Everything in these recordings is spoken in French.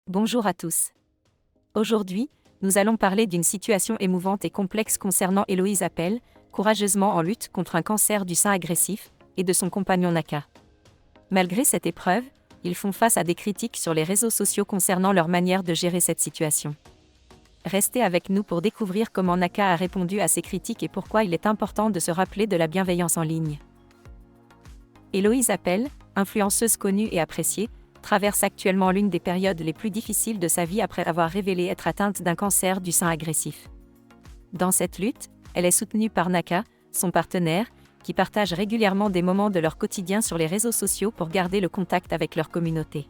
Bonjour à tous. Aujourd'hui, nous allons parler d'une situation émouvante et complexe concernant Héloïse Appel, courageusement en lutte contre un cancer du sein agressif, et de son compagnon Naka. Malgré cette épreuve, ils font face à des critiques sur les réseaux sociaux concernant leur manière de gérer cette situation. Restez avec nous pour découvrir comment Naka a répondu à ces critiques et pourquoi il est important de se rappeler de la bienveillance en ligne. Héloïse Appel, influenceuse connue et appréciée, traverse actuellement l'une des périodes les plus difficiles de sa vie après avoir révélé être atteinte d'un cancer du sein agressif. Dans cette lutte, elle est soutenue par Naka, son partenaire, qui partagent régulièrement des moments de leur quotidien sur les réseaux sociaux pour garder le contact avec leur communauté.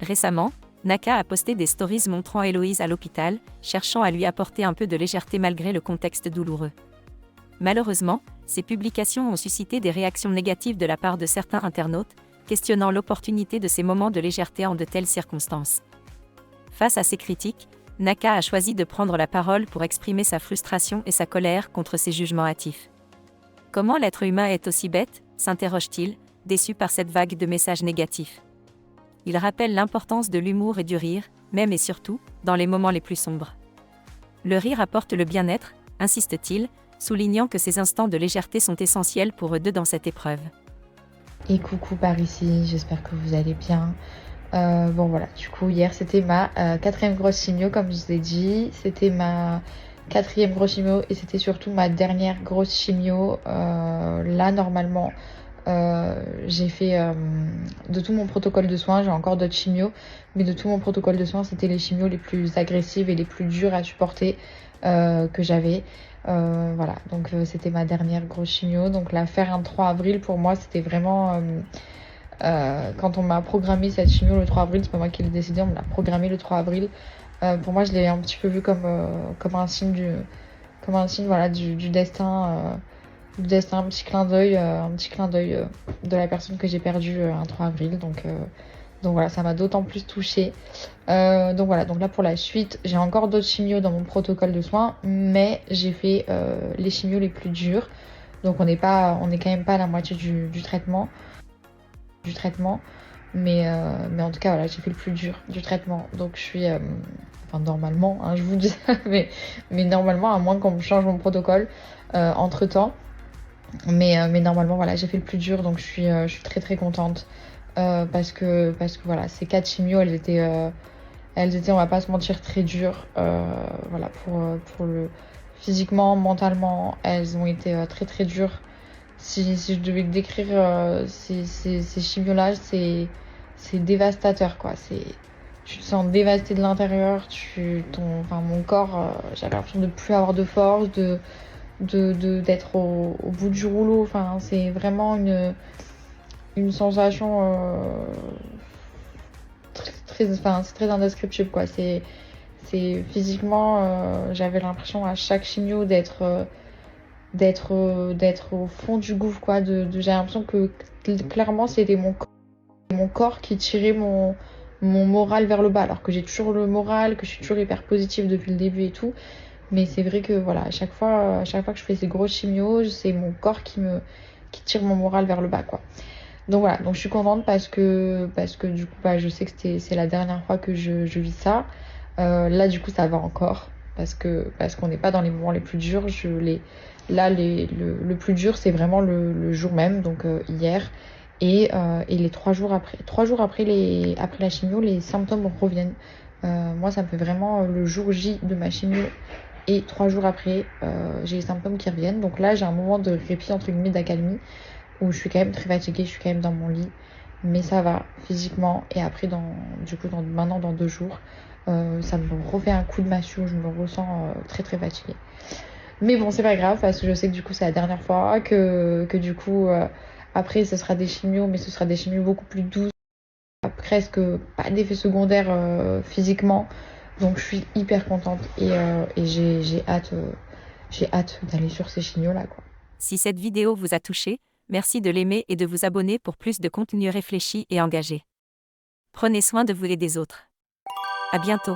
Récemment, Naka a posté des stories montrant Héloïse à l'hôpital, cherchant à lui apporter un peu de légèreté malgré le contexte douloureux. Malheureusement, ces publications ont suscité des réactions négatives de la part de certains internautes, questionnant l'opportunité de ces moments de légèreté en de telles circonstances. Face à ces critiques, Naka a choisi de prendre la parole pour exprimer sa frustration et sa colère contre ces jugements hâtifs. Comment l'être humain est aussi bête, s'interroge-t-il, déçu par cette vague de messages négatifs. Il rappelle l'importance de l'humour et du rire, même et surtout, dans les moments les plus sombres. Le rire apporte le bien-être, insiste-t-il, soulignant que ces instants de légèreté sont essentiels pour eux deux dans cette épreuve. Et coucou par ici, j'espère que vous allez bien. Bon voilà, du coup hier c'était ma quatrième grosse chimio comme je vous ai dit. C'était ma quatrième grosse chimio et c'était surtout ma dernière grosse chimio. Là normalement j'ai fait de tout mon protocole de soins, j'ai encore d'autres chimios, mais de tout mon protocole de soins c'était les chimios les plus agressives et les plus dures à supporter que j'avais. Voilà, donc c'était ma dernière grosse chimio. Donc la faire un 3 avril pour moi c'était vraiment quand on m'a programmé cette chimio le 3 avril, c'est pas moi qui l'ai décidé, on me l'a programmé le 3 avril. Pour moi je l'ai un petit peu vu comme un signe voilà, du destin. Du destin, un petit clin d'œil de la personne que j'ai perdue un 3 avril. Donc voilà, ça m'a d'autant plus touchée. Donc voilà, donc là pour la suite, j'ai encore d'autres chimios dans mon protocole de soins, mais j'ai fait les chimios les plus durs. Donc on est quand même pas à la moitié du traitement. Mais en tout cas voilà, j'ai fait le plus dur du traitement. Donc je suis, enfin normalement, hein, je vous dis ça, mais normalement, à moins qu'on me change mon protocole entre temps. Mais normalement voilà, j'ai fait le plus dur, donc je suis très très contente. Parce que voilà, ces 4 chimios, elles étaient, on va pas se mentir, très dures. Voilà, pour le physiquement, mentalement, elles ont été très très dures. Si je devais décrire ces chimios-là, c'est dévastateur, quoi. Tu te sens dévasté de l'intérieur, enfin, mon corps, j'avais l'impression de plus avoir de force, d'être au bout du rouleau. Enfin, c'est vraiment une sensation enfin, c'est très indescriptible, quoi. C'est physiquement, j'avais l'impression à chaque chimio d'être au fond du gouffre, quoi. J'ai l'impression que clairement c'était mon corps qui tirait mon moral vers le bas, alors que j'ai toujours le moral, que je suis toujours hyper positive depuis le début et tout. Mais c'est vrai que voilà, à chaque fois que je fais ces grosses chimios, c'est mon corps qui tire mon moral vers le bas, quoi. Donc voilà, donc je suis contente parce que du coup bah, je sais que c'est la dernière fois que je vis ça. Là du coup ça va encore parce qu'on n'est pas dans les moments les plus durs. Le plus dur c'est vraiment le jour même, donc hier et les 3 jours après. 3 jours après la chimio, les symptômes reviennent. Moi ça me fait vraiment le jour J de ma chimio et 3 jours après j'ai les symptômes qui reviennent. Donc là j'ai un moment de répit entre guillemets, d'accalmie, où je suis quand même très fatiguée, je suis quand même dans mon lit, mais ça va physiquement. Et après, maintenant dans 2 jours, ça me refait un coup de massue, je me ressens très très fatiguée. Mais bon, c'est pas grave parce que je sais que du coup c'est la dernière fois, que du coup après ce sera des chimios, mais ce sera des chimios beaucoup plus douces, presque pas d'effets secondaires physiquement. Donc je suis hyper contente et j'ai hâte d'aller sur ces chimios là, quoi. Si cette vidéo vous a touché, merci de l'aimer et de vous abonner pour plus de contenu réfléchi et engagé. Prenez soin de vous et des autres. À bientôt.